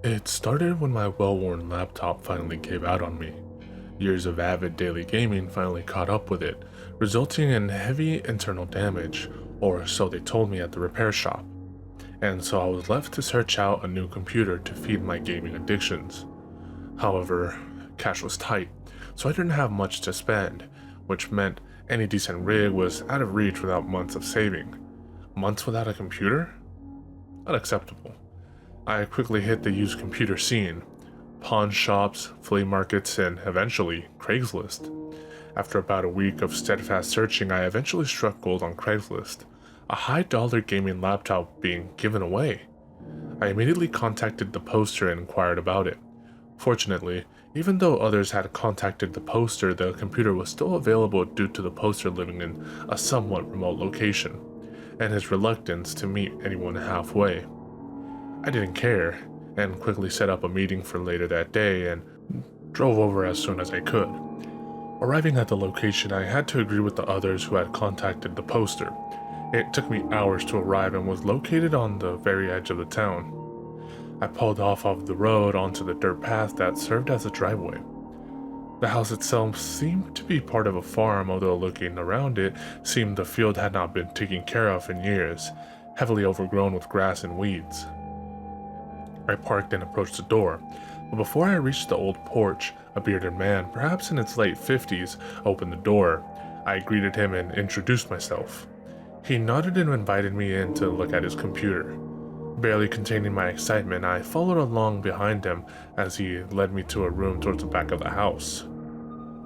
It started when my well-worn laptop finally gave out on me. Years of avid daily gaming finally caught up with it, resulting in heavy internal damage, or so they told me at the repair shop. And so I was left to search out a new computer to feed my gaming addictions. However, cash was tight, so I didn't have much to spend, which meant any decent rig was out of reach without months of saving. Months without a computer? Unacceptable. I quickly hit the used computer scene, pawn shops, flea markets, and eventually Craigslist. After about a week of steadfast searching, I eventually struck gold on Craigslist, a high-dollar gaming laptop being given away. I immediately contacted the poster and inquired about it. Fortunately, even though others had contacted the poster, the computer was still available due to the poster living in a somewhat remote location, and his reluctance to meet anyone halfway. I didn't care, and quickly set up a meeting for later that day and drove over as soon as I could. Arriving at the location, I had to agree with the others who had contacted the poster. It took me hours to arrive and was located on the very edge of the town. I pulled off of the road onto the dirt path that served as a driveway. The house itself seemed to be part of a farm, although looking around it seemed the field had not been taken care of in years, heavily overgrown with grass and weeds. I parked and approached the door, but before I reached the old porch, a bearded man, perhaps in his late 50s, opened the door. I greeted him and introduced myself. He nodded and invited me in to look at his computer. Barely containing my excitement, I followed along behind him as he led me to a room towards the back of the house.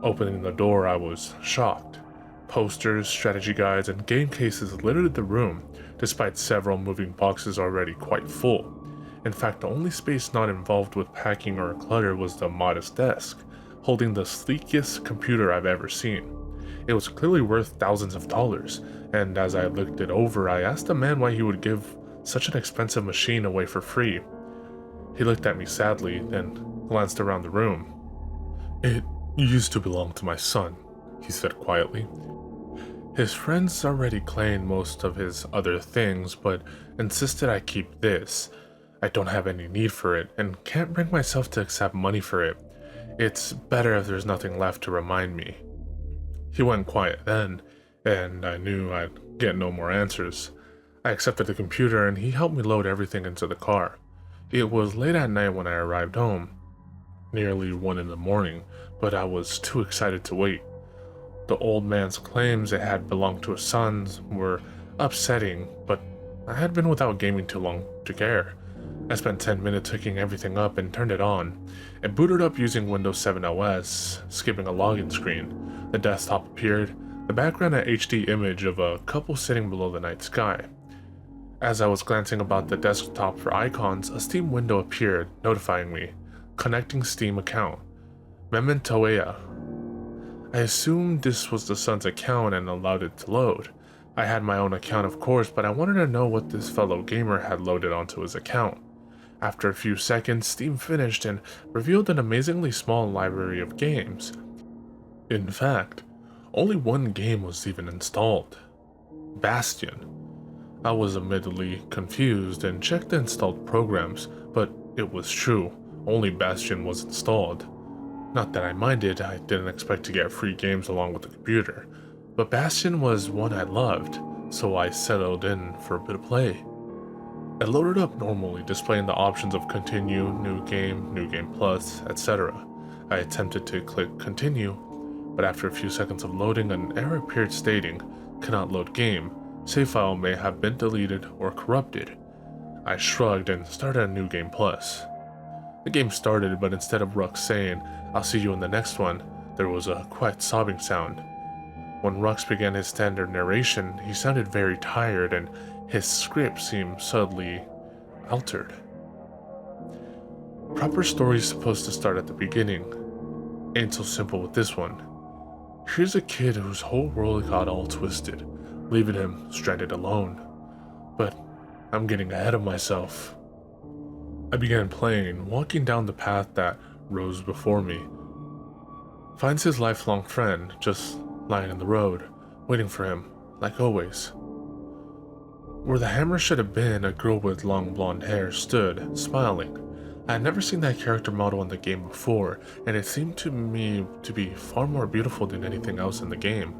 Opening the door, I was shocked. Posters, strategy guides, and game cases littered the room, despite several moving boxes already quite full. In fact, the only space not involved with packing or clutter was the modest desk, holding the sleekest computer I've ever seen. It was clearly worth thousands of dollars, and as I looked it over, I asked the man why he would give such an expensive machine away for free. He looked at me sadly, then glanced around the room. "It used to belong to my son," he said quietly. "His friends already claimed most of his other things, but insisted I keep this. I don't have any need for it, and can't bring myself to accept money for it. It's better if there's nothing left to remind me." He went quiet then, and I knew I'd get no more answers. I accepted the computer, and he helped me load everything into the car. It was late at night when I arrived home, nearly 1 in the morning, but I was too excited to wait. The old man's claims it had belonged to his sons were upsetting, but I had been without gaming too long to care. I spent 10 minutes hooking everything up and turned it on. It booted up using Windows 7 OS, skipping a login screen. The desktop appeared, the background an HD image of a couple sitting below the night sky. As I was glancing about the desktop for icons, a Steam window appeared, notifying me. Connecting Steam account. Mementoea. I assumed this was the son's account and allowed it to load. I had my own account of course, but I wanted to know what this fellow gamer had loaded onto his account. After a few seconds, Steam finished and revealed an amazingly small library of games. In fact, only one game was even installed. Bastion. I was admittedly confused and checked the installed programs, but it was true, only Bastion was installed. Not that I minded, I didn't expect to get free games along with the computer, but Bastion was one I loved, so I settled in for a bit of play. It loaded up normally, displaying the options of continue, new game plus, etc. I attempted to click continue, but after a few seconds of loading, an error appeared stating, "Cannot load game. Save file may have been deleted or corrupted." I shrugged and started a new game plus. The game started, but instead of Rux saying, "I'll see you in the next one," there was a quiet sobbing sound. When Rux began his standard narration, he sounded very tired and his script seemed subtly altered. Proper story's supposed to start at the beginning. Ain't so simple with this one. Here's a kid whose whole world got all twisted, leaving him stranded alone. But I'm getting ahead of myself. I began playing, walking down the path that rose before me. Finds his lifelong friend just lying in the road, waiting for him, like always. Where the hammer should have been, a girl with long blonde hair stood, smiling. I had never seen that character model in the game before, and it seemed to me to be far more beautiful than anything else in the game.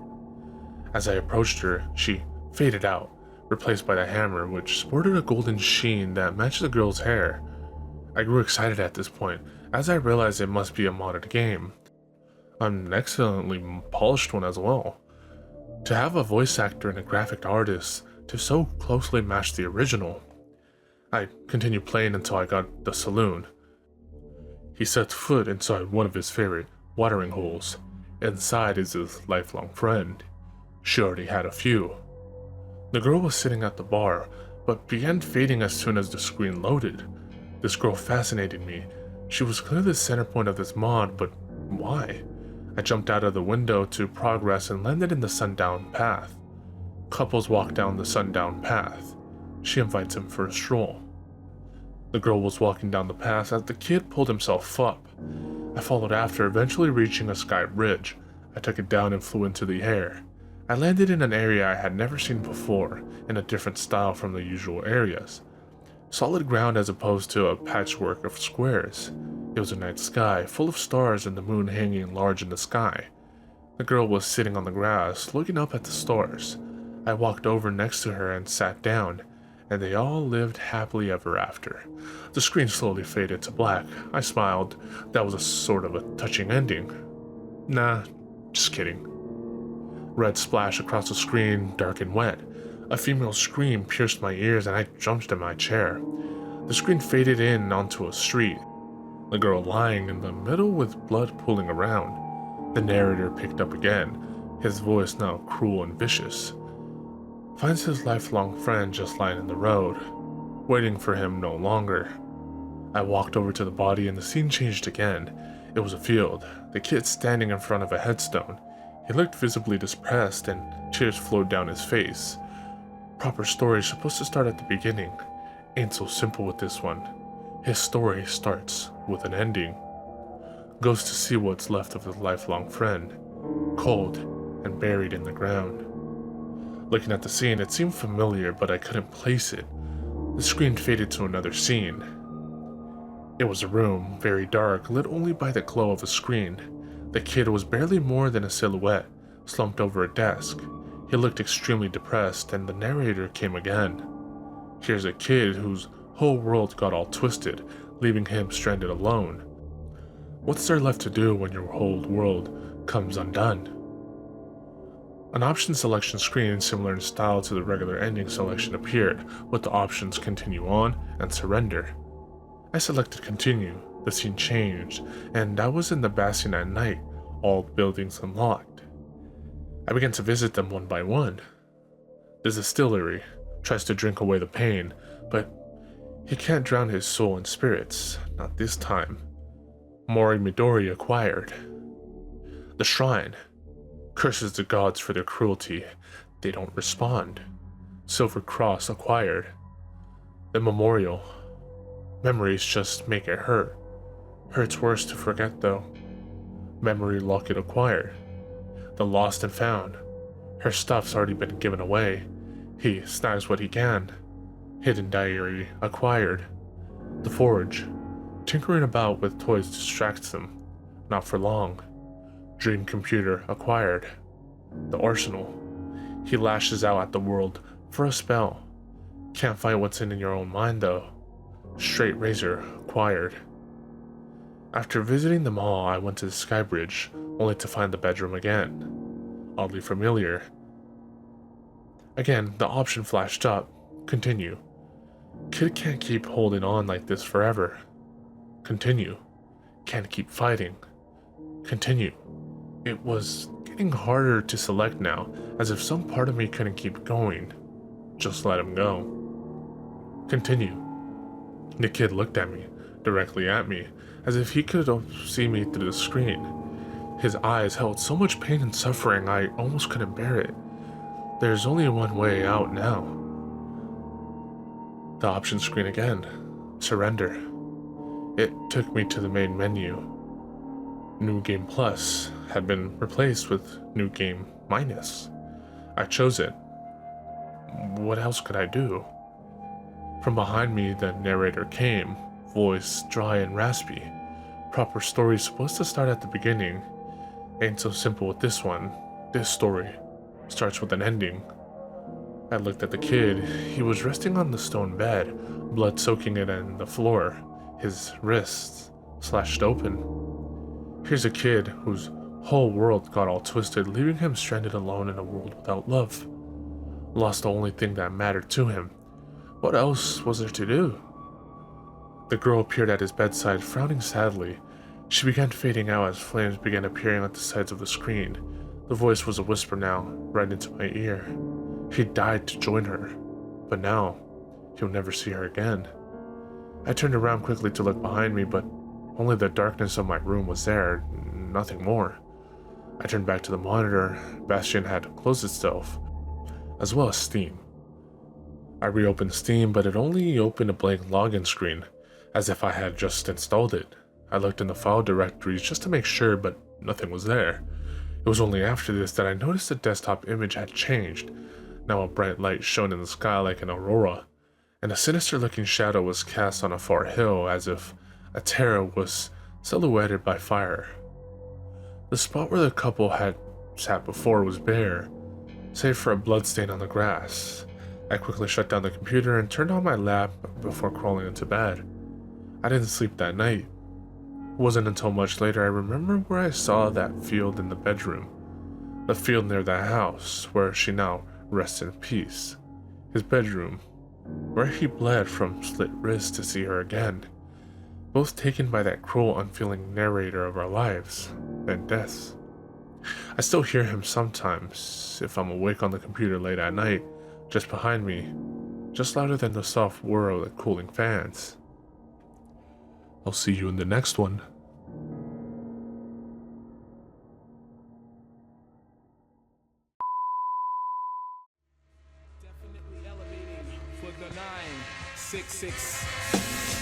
As I approached her, she faded out, replaced by the hammer, which sported a golden sheen that matched the girl's hair. I grew excited at this point, as I realized it must be a modded game. An excellently polished one as well. To have a voice actor and a graphic artist to so closely match the original. I continued playing until I got the saloon. He sets foot inside one of his favorite watering holes. Inside is his lifelong friend. She already had a few. The girl was sitting at the bar, but began fading as soon as the screen loaded. This girl fascinated me. She was clearly the center point of this mod, but why? I jumped out of the window to progress and landed in the sundown path. Couples walk down the sundown path. She invites him for a stroll. The girl was walking down the path as the kid pulled himself up. I followed after, eventually reaching a sky bridge. I took it down and flew into the air. I landed in an area I had never seen before, in a different style from the usual areas. Solid ground as opposed to a patchwork of squares. It was a night sky, full of stars and the moon hanging large in the sky. The girl was sitting on the grass, looking up at the stars. I walked over next to her and sat down, and they all lived happily ever after. The screen slowly faded to black. I smiled. That was a sort of a touching ending. Nah, just kidding. Red splash across the screen, dark and wet. A female scream pierced my ears and I jumped in my chair. The screen faded in onto a street. The girl lying in the middle with blood pooling around. The narrator picked up again, his voice now cruel and vicious. Finds his lifelong friend just lying in the road, waiting for him no longer. I walked over to the body and the scene changed again. It was a field, the kid standing in front of a headstone. He looked visibly depressed and tears flowed down his face. Proper story supposed to start at the beginning. Ain't so simple with this one. His story starts with an ending. Goes to see what's left of his lifelong friend, cold and buried in the ground. Looking at the scene, it seemed familiar, but I couldn't place it. The screen faded to another scene. It was a room, very dark, lit only by the glow of a screen. The kid was barely more than a silhouette, slumped over a desk. He looked extremely depressed, and the narrator came again. Here's a kid whose whole world got all twisted, leaving him stranded alone. What's there left to do when your whole world comes undone? An option selection screen similar in style to the regular ending selection appeared, with the options continue on and surrender. I selected continue. The scene changed, and I was in the bastion at night, all buildings unlocked. I began to visit them one by one. The distillery tries to drink away the pain, but he can't drown his soul in spirits, not this time. Mori Midori acquired. The shrine curses the gods for their cruelty. They don't respond. Silver Cross acquired. The memorial. Memories just make it hurt. Hurts worse to forget though. Memory locket acquired. The lost and found. Her stuff's already been given away. He snags what he can. Hidden diary acquired. The forge. Tinkering about with toys distracts him. Not for long. Dream computer acquired. The arsenal. He lashes out at the world for a spell. Can't fight what's in your own mind though. Straight razor acquired. After visiting them all, I went to the sky bridge, only to find the bedroom again. Oddly familiar. Again, the option flashed up. Continue. Kid can't keep holding on like this forever. Continue. Can't keep fighting. Continue. It was getting harder to select now, as if some part of me couldn't keep going. Just let him go. Continue. The kid looked at me, directly at me, as if he could see me through the screen. His eyes held so much pain and suffering I almost couldn't bear it. There's only one way out now. The option screen again. Surrender. It took me to the main menu. New Game Plus had been replaced with New Game Minus. I chose it. What else could I do? From behind me, the narrator came, voice dry and raspy. Proper story's supposed to start at the beginning. Ain't so simple with this one. This story starts with an ending. I looked at the kid. He was resting on the stone bed, blood soaking it in the floor, his wrists slashed open. Here's a kid whose whole world got all twisted, leaving him stranded alone in a world without love. Lost the only thing that mattered to him. What else was there to do? The girl appeared at his bedside, frowning sadly. She began fading out as flames began appearing at the sides of the screen. The voice was a whisper now, right into my ear. He died to join her, but now he'll never see her again. I turned around quickly to look behind me, but only the darkness of my room was there, nothing more. I turned back to the monitor. Bastion had closed itself, as well as Steam. I reopened Steam, but it only opened a blank login screen, as if I had just installed it. I looked in the file directories just to make sure, but nothing was there. It was only after this that I noticed the desktop image had changed. Now a bright light shone in the sky like an aurora, and a sinister-looking shadow was cast on a far hill, as if a terror was silhouetted by fire. The spot where the couple had sat before was bare, save for a bloodstain on the grass. I quickly shut down the computer and turned on my lap before crawling into bed. I didn't sleep that night. It wasn't until much later I remembered where I saw that field in the bedroom. The field near the house, where she now rests in peace. His bedroom, where he bled from slit wrists to see her again. Both taken by that cruel, unfeeling narrator of our lives and deaths. I still hear him sometimes, if I'm awake on the computer late at night, just behind me, just louder than the soft whir of the cooling fans. I'll see you in the next one. Definitely elevating for the 966.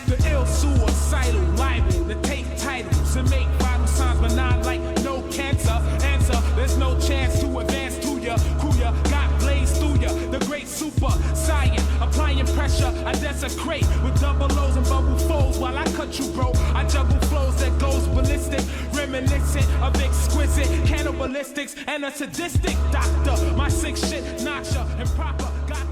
The ill suicidal libel to take titles and make vital signs benign like no cancer. Answer, there's no chance to advance to ya. Kuya got blazed through ya. The great super science applying pressure. I desecrate with double O's and bubble folds while I cut you, bro. I juggle flows that goes ballistic, reminiscent of exquisite cannibalistics and a sadistic doctor. My sick shit knocks ya improper. Got